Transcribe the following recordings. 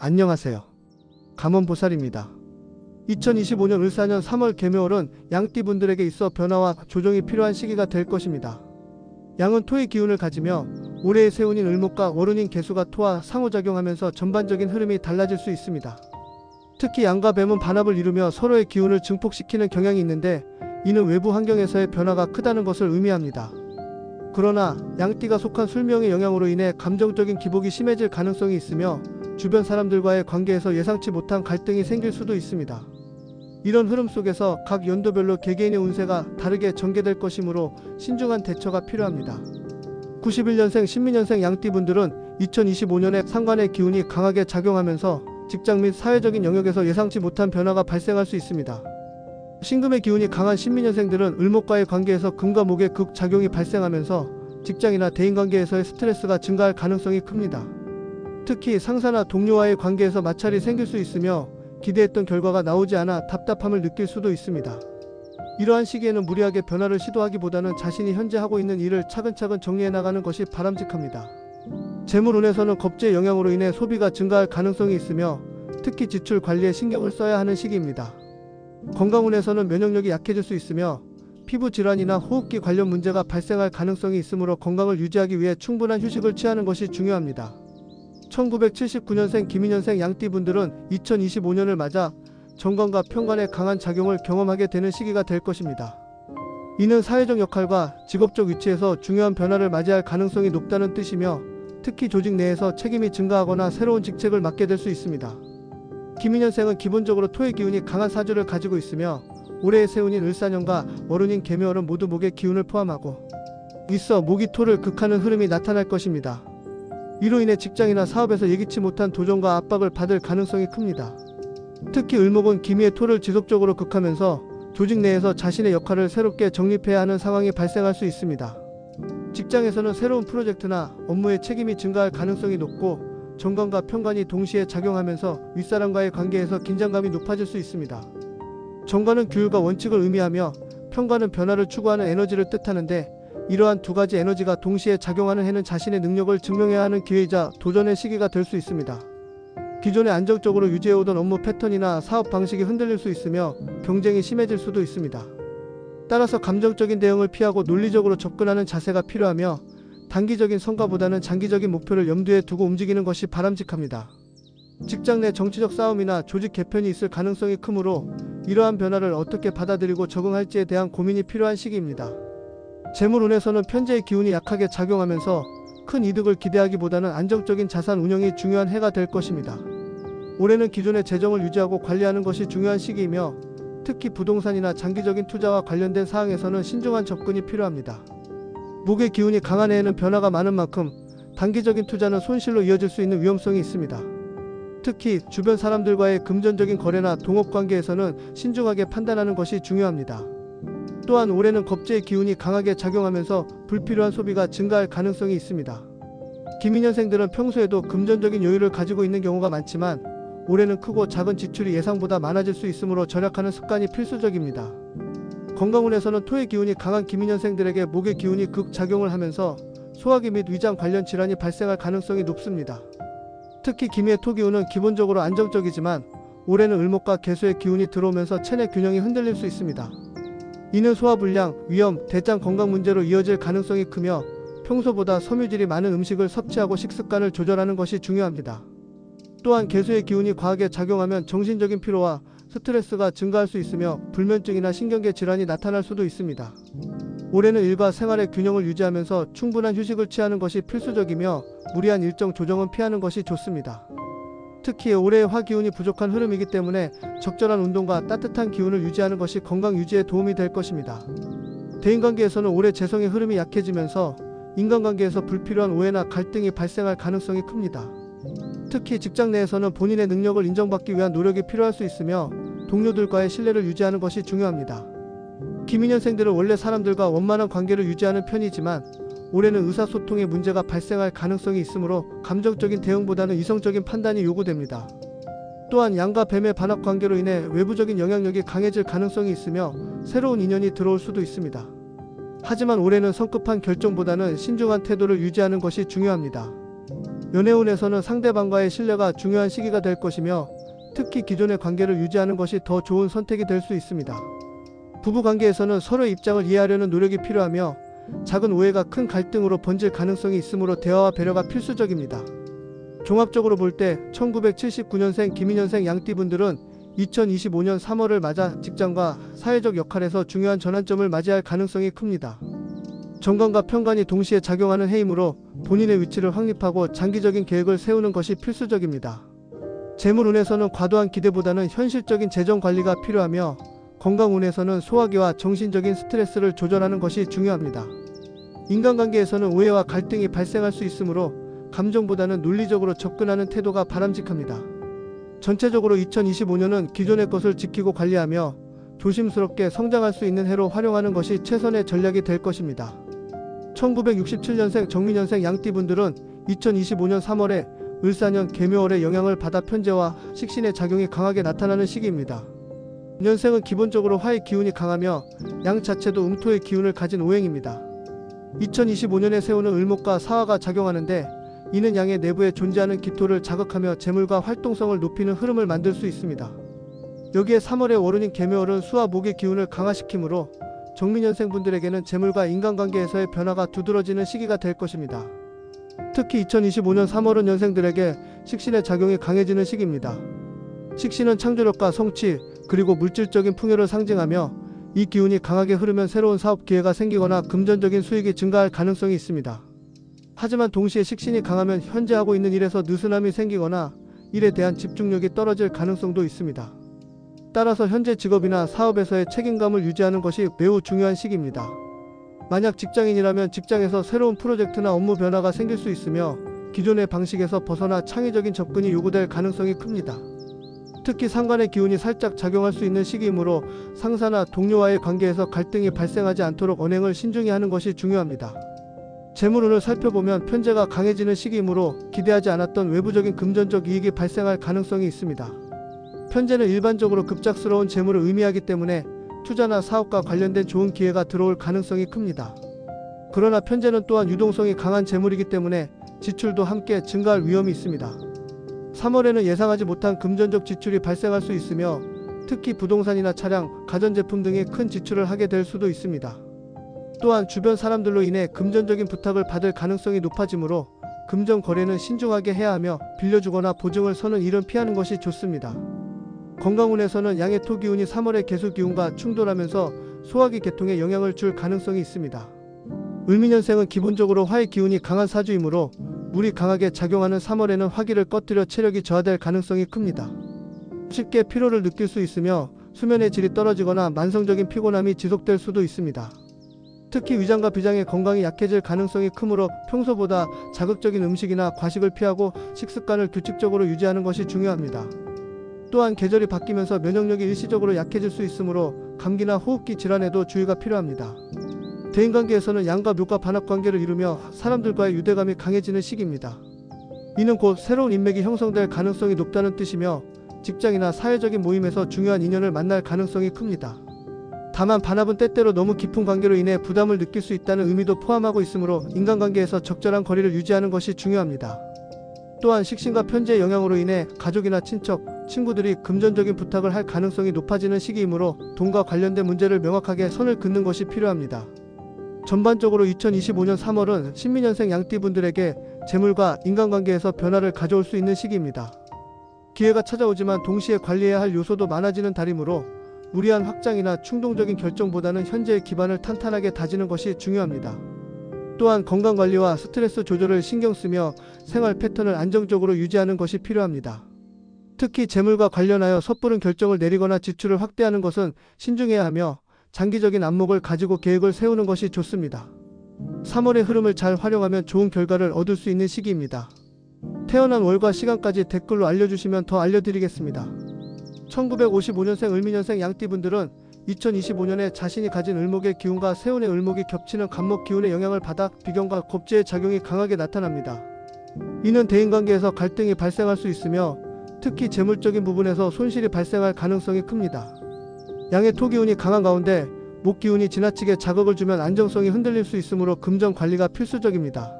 안녕하세요. 감원보살입니다. 2025년 을사년 3월 개묘월은 양띠분들에게 있어 변화와 조정이 필요한 시기가 될 것입니다. 양은 토의 기운을 가지며 올해의 세운인 을목과 월운인 개수가 토와 상호작용하면서 전반적인 흐름이 달라질 수 있습니다. 특히 양과 뱀은 반합을 이루며 서로의 기운을 증폭시키는 경향이 있는데 이는 외부 환경에서의 변화가 크다는 것을 의미합니다. 그러나 양띠가 속한 술명의 영향으로 인해 감정적인 기복이 심해질 가능성이 있으며 주변 사람들과의 관계에서 예상치 못한 갈등이 생길 수도 있습니다. 이런 흐름 속에서 각 연도별로 개개인의 운세가 다르게 전개될 것이므로 신중한 대처가 필요합니다. 91년생 신민년생 양띠분들은 2025년에 상관의 기운이 강하게 작용하면서 직장 및 사회적인 영역에서 예상치 못한 변화가 발생할 수 있습니다. 신금의 기운이 강한 신민년생들은 을목과의 관계에서 금과 목의 극작용이 발생하면서 직장이나 대인관계에서의 스트레스가 증가할 가능성이 큽니다. 특히 상사나 동료와의 관계에서 마찰이 생길 수 있으며 기대했던 결과가 나오지 않아 답답함을 느낄 수도 있습니다. 이러한 시기에는 무리하게 변화를 시도하기보다는 자신이 현재 하고 있는 일을 차근차근 정리해 나가는 것이 바람직합니다. 재물운에서는 겁재의 영향으로 인해 소비가 증가할 가능성이 있으며 특히 지출 관리에 신경을 써야 하는 시기입니다. 건강운에서는 면역력이 약해질 수 있으며 피부 질환이나 호흡기 관련 문제가 발생할 가능성이 있으므로 건강을 유지하기 위해 충분한 휴식을 취하는 것이 중요합니다. 1979년생 김인년생 양띠분들은 2025년을 맞아 정관과 편관의 강한 작용을 경험하게 되는 시기가 될 것입니다. 이는 사회적 역할과 직업적 위치에서 중요한 변화를 맞이할 가능성이 높다는 뜻이며 특히 조직 내에서 책임이 증가하거나 새로운 직책을 맡게 될 수 있습니다. 김인년생은 기본적으로 토의 기운이 강한 사주를 가지고 있으며 올해의 세운인 을사년과 월운인 개묘월은 모두 목의 기운을 포함하고 있어 목이 토를 극하는 흐름이 나타날 것입니다. 이로 인해 직장이나 사업에서 예기치 못한 도전과 압박을 받을 가능성이 큽니다. 특히 을목은 기미의 토를 지속적으로 극하면서 조직 내에서 자신의 역할을 새롭게 정립해야 하는 상황이 발생할 수 있습니다. 직장에서는 새로운 프로젝트나 업무의 책임이 증가할 가능성이 높고 정관과 편관이 동시에 작용하면서 윗사람과의 관계에서 긴장감이 높아질 수 있습니다. 정관은 규율과 원칙을 의미하며 편관은 변화를 추구하는 에너지를 뜻하는데 이러한 두 가지 에너지가 동시에 작용하는 해는 자신의 능력을 증명해야 하는 기회이자 도전의 시기가 될 수 있습니다. 기존에 안정적으로 유지해오던 업무 패턴이나 사업 방식이 흔들릴 수 있으며 경쟁이 심해질 수도 있습니다. 따라서 감정적인 대응을 피하고 논리적으로 접근하는 자세가 필요하며 단기적인 성과보다는 장기적인 목표를 염두에 두고 움직이는 것이 바람직합니다. 직장 내 정치적 싸움이나 조직 개편이 있을 가능성이 크므로 이러한 변화를 어떻게 받아들이고 적응할지에 대한 고민이 필요한 시기입니다. 재물운에서는 편재의 기운이 약하게 작용하면서 큰 이득을 기대하기보다는 안정적인 자산 운영이 중요한 해가 될 것입니다. 올해는 기존의 재정을 유지하고 관리하는 것이 중요한 시기이며 특히 부동산이나 장기적인 투자와 관련된 사항에서는 신중한 접근이 필요합니다. 목의 기운이 강한 해에는 변화가 많은 만큼 단기적인 투자는 손실로 이어질 수 있는 위험성이 있습니다. 특히 주변 사람들과의 금전적인 거래나 동업관계에서는 신중하게 판단하는 것이 중요합니다. 또한 올해는 겁재의 기운이 강하게 작용하면서 불필요한 소비가 증가할 가능성이 있습니다. 김인년생들은 평소에도 금전적인 여유를 가지고 있는 경우가 많지만 올해는 크고 작은 지출이 예상보다 많아질 수 있으므로 절약하는 습관이 필수적입니다. 건강운에서는 토의 기운이 강한 김인년생들에게 목의 기운이 극작용을 하면서 소화기 및 위장 관련 질환이 발생할 가능성이 높습니다. 특히 김의 토기운은 기본적으로 안정적이지만 올해는 을목과 개수의 기운이 들어오면서 체내 균형이 흔들릴 수 있습니다. 이는 소화불량, 위염, 대장 건강 문제로 이어질 가능성이 크며 평소보다 섬유질이 많은 음식을 섭취하고 식습관을 조절하는 것이 중요합니다. 또한 개수의 기운이 과하게 작용하면 정신적인 피로와 스트레스가 증가할 수 있으며 불면증이나 신경계 질환이 나타날 수도 있습니다. 올해는 일과 생활의 균형을 유지하면서 충분한 휴식을 취하는 것이 필수적이며 무리한 일정 조정은 피하는 것이 좋습니다. 특히 올해의 화기운이 부족한 흐름이기 때문에 적절한 운동과 따뜻한 기운을 유지하는 것이 건강 유지에 도움이 될 것입니다. 대인관계에서는 올해 재성의 흐름이 약해지면서 인간관계에서 불필요한 오해나 갈등이 발생할 가능성이 큽니다. 특히 직장 내에서는 본인의 능력을 인정받기 위한 노력이 필요할 수 있으며 동료들과의 신뢰를 유지하는 것이 중요합니다. 김인년생들은 원래 사람들과 원만한 관계를 유지하는 편이지만 올해는 의사소통에 문제가 발생할 가능성이 있으므로 감정적인 대응보다는 이성적인 판단이 요구됩니다. 또한 양과 뱀의 반합 관계로 인해 외부적인 영향력이 강해질 가능성이 있으며 새로운 인연이 들어올 수도 있습니다. 하지만 올해는 성급한 결정보다는 신중한 태도를 유지하는 것이 중요합니다. 연애운에서는 상대방과의 신뢰가 중요한 시기가 될 것이며 특히 기존의 관계를 유지하는 것이 더 좋은 선택이 될 수 있습니다. 부부관계에서는 서로의 입장을 이해하려는 노력이 필요하며 작은 오해가 큰 갈등으로 번질 가능성이 있으므로 대화와 배려가 필수적입니다. 종합적으로 볼 때 1979년생 김인년생 양띠분들은 2025년 3월을 맞아 직장과 사회적 역할에서 중요한 전환점을 맞이할 가능성이 큽니다. 정관과 편관이 동시에 작용하는 해이므로 본인의 위치를 확립하고 장기적인 계획을 세우는 것이 필수적입니다. 재물운에서는 과도한 기대보다는 현실적인 재정 관리가 필요하며 건강운에서는 소화기와 정신적인 스트레스를 조절하는 것이 중요합니다. 인간관계에서는 오해와 갈등이 발생할 수 있으므로 감정보다는 논리적으로 접근하는 태도가 바람직합니다. 전체적으로 2025년은 기존의 것을 지키고 관리하며 조심스럽게 성장할 수 있는 해로 활용하는 것이 최선의 전략이 될 것입니다. 1967년생 정민년생 양띠분들은 2025년 3월에 을사년 계묘월의 영향을 받아 편재와 식신의 작용이 강하게 나타나는 시기입니다. 년생은 기본적으로 화의 기운이 강하며 양 자체도 음토의 기운을 가진 오행입니다. 2025년에 세우는 을목과 사화가 작용하는데 이는 양의 내부에 존재하는 기토를 자극하며 재물과 활동성을 높이는 흐름을 만들 수 있습니다. 여기에 3월의 월운인 계묘월은 수와 목의 기운을 강화시키므로 정민년생분들에게는 재물과 인간관계에서의 변화가 두드러지는 시기가 될 것입니다. 특히 2025년 3월은 년생들에게 식신의 작용이 강해지는 시기입니다. 식신은 창조력과 성취, 그리고 물질적인 풍요를 상징하며 이 기운이 강하게 흐르면 새로운 사업 기회가 생기거나 금전적인 수익이 증가할 가능성이 있습니다. 하지만 동시에 식신이 강하면 현재 하고 있는 일에서 느슨함이 생기거나 일에 대한 집중력이 떨어질 가능성도 있습니다. 따라서 현재 직업이나 사업에서의 책임감을 유지하는 것이 매우 중요한 시기입니다. 만약 직장인이라면 직장에서 새로운 프로젝트나 업무 변화가 생길 수 있으며 기존의 방식에서 벗어나 창의적인 접근이 요구될 가능성이 큽니다. 특히 상관의 기운이 살짝 작용할 수 있는 시기이므로 상사나 동료와의 관계에서 갈등이 발생하지 않도록 언행을 신중히 하는 것이 중요합니다. 재물운을 살펴보면 편재가 강해지는 시기이므로 기대하지 않았던 외부적인 금전적 이익이 발생할 가능성이 있습니다. 편재는 일반적으로 급작스러운 재물을 의미하기 때문에 투자나 사업과 관련된 좋은 기회가 들어올 가능성이 큽니다. 그러나 편재는 또한 유동성이 강한 재물이기 때문에 지출도 함께 증가할 위험이 있습니다. 3월에는 예상하지 못한 금전적 지출이 발생할 수 있으며 특히 부동산이나 차량, 가전제품 등의 큰 지출을 하게 될 수도 있습니다. 또한 주변 사람들로 인해 금전적인 부탁을 받을 가능성이 높아지므로 금전 거래는 신중하게 해야 하며 빌려주거나 보증을 서는 일은 피하는 것이 좋습니다. 건강운에서는 양의 토기운이 3월의 개수기운과 충돌하면서 소화기 계통에 영향을 줄 가능성이 있습니다. 을미년생은 기본적으로 화의 기운이 강한 사주이므로 물이 강하게 작용하는 3월에는 화기를 꺼뜨려 체력이 저하될 가능성이 큽니다. 쉽게 피로를 느낄 수 있으며 수면의 질이 떨어지거나 만성적인 피곤함이 지속될 수도 있습니다. 특히 위장과 비장의 건강이 약해질 가능성이 크므로 평소보다 자극적인 음식이나 과식을 피하고 식습관을 규칙적으로 유지하는 것이 중요합니다. 또한 계절이 바뀌면서 면역력이 일시적으로 약해질 수 있으므로 감기나 호흡기 질환에도 주의가 필요합니다. 대인관계에서는 양과 묘가 반합관계를 이루며 사람들과의 유대감이 강해지는 시기입니다. 이는 곧 새로운 인맥이 형성될 가능성이 높다는 뜻이며 직장이나 사회적인 모임에서 중요한 인연을 만날 가능성이 큽니다. 다만 반합은 때때로 너무 깊은 관계로 인해 부담을 느낄 수 있다는 의미도 포함하고 있으므로 인간관계에서 적절한 거리를 유지하는 것이 중요합니다. 또한 식신과 편재의 영향으로 인해 가족이나 친척, 친구들이 금전적인 부탁을 할 가능성이 높아지는 시기이므로 돈과 관련된 문제를 명확하게 선을 긋는 것이 필요합니다. 전반적으로 2025년 3월은 신민년생 양띠분들에게 재물과 인간관계에서 변화를 가져올 수 있는 시기입니다. 기회가 찾아오지만 동시에 관리해야 할 요소도 많아지는 달이므로 무리한 확장이나 충동적인 결정보다는 현재의 기반을 탄탄하게 다지는 것이 중요합니다. 또한 건강관리와 스트레스 조절을 신경 쓰며 생활 패턴을 안정적으로 유지하는 것이 필요합니다. 특히 재물과 관련하여 섣부른 결정을 내리거나 지출을 확대하는 것은 신중해야 하며 장기적인 안목을 가지고 계획을 세우는 것이 좋습니다. 3월의 흐름을 잘 활용하면 좋은 결과를 얻을 수 있는 시기입니다. 태어난 월과 시간까지 댓글로 알려주시면 더 알려드리겠습니다. 1955년생 을미년생 양띠분들은 2025년에 자신이 가진 을목의 기운과 세운의 을목이 겹치는 간목 기운의 영향을 받아 비경과 겁재의 작용이 강하게 나타납니다. 이는 대인관계에서 갈등이 발생할 수 있으며 특히 재물적인 부분에서 손실이 발생할 가능성이 큽니다. 양의 토기운이 강한 가운데 목기운이 지나치게 자극을 주면 안정성이 흔들릴 수 있으므로 금전 관리가 필수적입니다.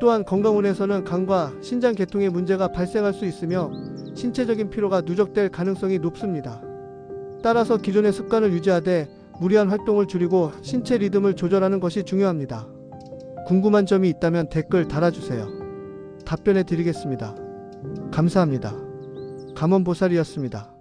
또한 건강운에서는 간과 신장 계통의 문제가 발생할 수 있으며 신체적인 피로가 누적될 가능성이 높습니다. 따라서 기존의 습관을 유지하되 무리한 활동을 줄이고 신체 리듬을 조절하는 것이 중요합니다. 궁금한 점이 있다면 댓글 달아주세요. 답변해 드리겠습니다. 감사합니다. 감원보살이었습니다.